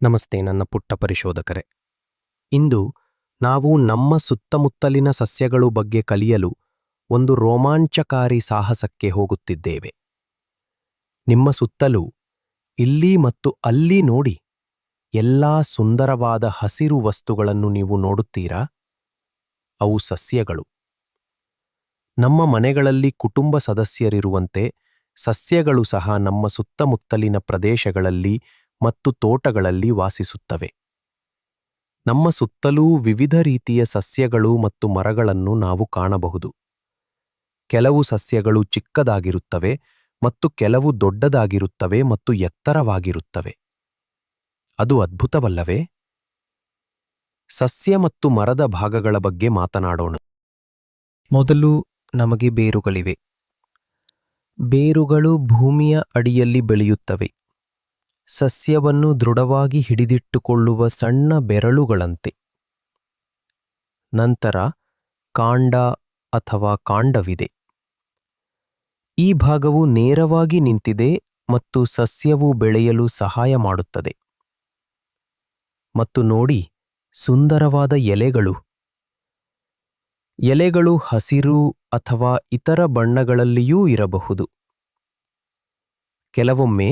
ನಮಸ್ತೆ ನನ್ನ ಪುಟ್ಟ ಪರಿಶೋಧಕರೇ. ಇಂದು ನಾವು ನಮ್ಮ ಸುತ್ತಮುತ್ತಲಿನ ಸಸ್ಯಗಳು ಬಗ್ಗೆ ಕಲಿಯಲು ಒಂದು ರೋಮಾಂಚಕಾರಿ ಸಾಹಸಕ್ಕೆ ಹೋಗುತ್ತಿದ್ದೇವೆ. ನಿಮ್ಮ ಸುತ್ತಲೂ ಇಲ್ಲಿ ಮತ್ತು ಅಲ್ಲಿ ನೋಡಿ, ಎಲ್ಲಾ ಸುಂದರವಾದ ಹಸಿರು ವಸ್ತುಗಳನ್ನು ನೀವು ನೋಡುತ್ತೀರಾ? ಅವು ಸಸ್ಯಗಳು. ನಮ್ಮ ಮನೆಗಳಲ್ಲಿ ಕುಟುಂಬ ಸದಸ್ಯರಿರುವಂತೆ ಸಸ್ಯಗಳು ಸಹ ನಮ್ಮ ಸುತ್ತಮುತ್ತಲಿನ ಪ್ರದೇಶಗಳಲ್ಲಿ ಮತ್ತು ತೋಟಗಳಲ್ಲಿ ವಾಸಿಸುತ್ತವೆ. ನಮ್ಮ ಸುತ್ತಲೂ ವಿವಿಧ ರೀತಿಯ ಸಸ್ಯಗಳು ಮತ್ತು ಮರಗಳನ್ನು ನಾವು ಕಾಣಬಹುದು. ಕೆಲವು ಸಸ್ಯಗಳು ಚಿಕ್ಕದಾಗಿರುತ್ತವೆ ಮತ್ತು ಕೆಲವು ದೊಡ್ಡದಾಗಿರುತ್ತವೆ ಮತ್ತು ಎತ್ತರವಾಗಿರುತ್ತವೆ. ಅದು ಅದ್ಭುತವಲ್ಲವೇ? ಸಸ್ಯ ಮತ್ತು ಮರದ ಭಾಗಗಳ ಬಗ್ಗೆ ಮಾತನಾಡೋಣ. ಮೊದಲು ನಮಗೆ ಬೇರುಗಳಿವೆ. ಬೇರುಗಳು ಭೂಮಿಯ ಅಡಿಯಲ್ಲಿ ಬೆಳೆಯುತ್ತವೆ, ಸಸ್ಯವನ್ನು ದೃಢವಾಗಿ ಹಿಡಿದಿಟ್ಟುಕೊಳ್ಳುವ ಸಣ್ಣ ಬೆರಳುಗಳಂತೆ. ನಂತರ ಕಾಂಡ ಅಥವಾ ಕಾಂಡವಿದೆ. ಈ ಭಾಗವು ನೇರವಾಗಿ ನಿಂತಿದೆ ಮತ್ತು ಸಸ್ಯವು ಬೆಳೆಯಲು ಸಹಾಯ ಮಾಡುತ್ತದೆ. ಮತ್ತು ನೋಡಿ, ಸುಂದರವಾದ ಎಲೆಗಳು. ಎಲೆಗಳು ಹಸಿರು ಅಥವಾ ಇತರ ಬಣ್ಣಗಳಲ್ಲಿಯೂ ಇರಬಹುದು. ಕೆಲವೊಮ್ಮೆ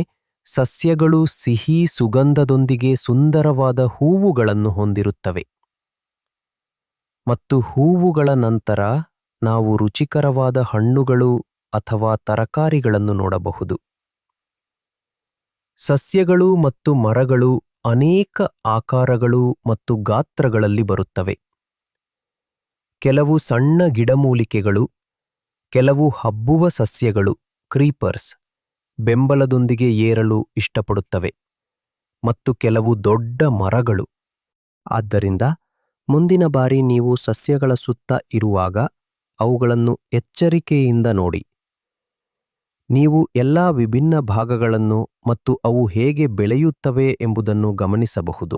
ಸಸ್ಯಗಳು ಸಿಹಿ ಸುಗಂಧದೊಂದಿಗೆ ಸುಂದರವಾದ ಹೂವುಗಳನ್ನು ಹೊಂದಿರುತ್ತವೆ. ಮತ್ತು ಹೂವುಗಳ ನಂತರ ನಾವು ರುಚಿಕರವಾದ ಹಣ್ಣುಗಳು ಅಥವಾ ತರಕಾರಿಗಳನ್ನು ನೋಡಬಹುದು. ಸಸ್ಯಗಳು ಮತ್ತು ಮರಗಳು ಅನೇಕ ಆಕಾರಗಳು ಮತ್ತು ಗಾತ್ರಗಳಲ್ಲಿ ಬರುತ್ತವೆ. ಕೆಲವು ಸಣ್ಣ ಗಿಡಮೂಲಿಕೆಗಳು, ಕೆಲವು ಹಬ್ಬುವ ಸಸ್ಯಗಳು ಕ್ರೀಪರ್ಸ್ ಬೆಂಬಲದೊಂದಿಗೆ ಏರಲು ಇಷ್ಟಪಡುತ್ತವೆ, ಮತ್ತು ಕೆಲವು ದೊಡ್ಡ ಮರಗಳು. ಆದ್ದರಿಂದ ಮುಂದಿನ ಬಾರಿ ನೀವು ಸಸ್ಯಗಳ ಸುತ್ತ ಇರುವಾಗ ಅವುಗಳನ್ನು ಎಚ್ಚರಿಕೆಯಿಂದ ನೋಡಿ. ನೀವು ಎಲ್ಲಾ ವಿಭಿನ್ನ ಭಾಗಗಳನ್ನು ಮತ್ತು ಅವು ಹೇಗೆ ಬೆಳೆಯುತ್ತವೆ ಎಂಬುದನ್ನು ಗಮನಿಸಬಹುದು.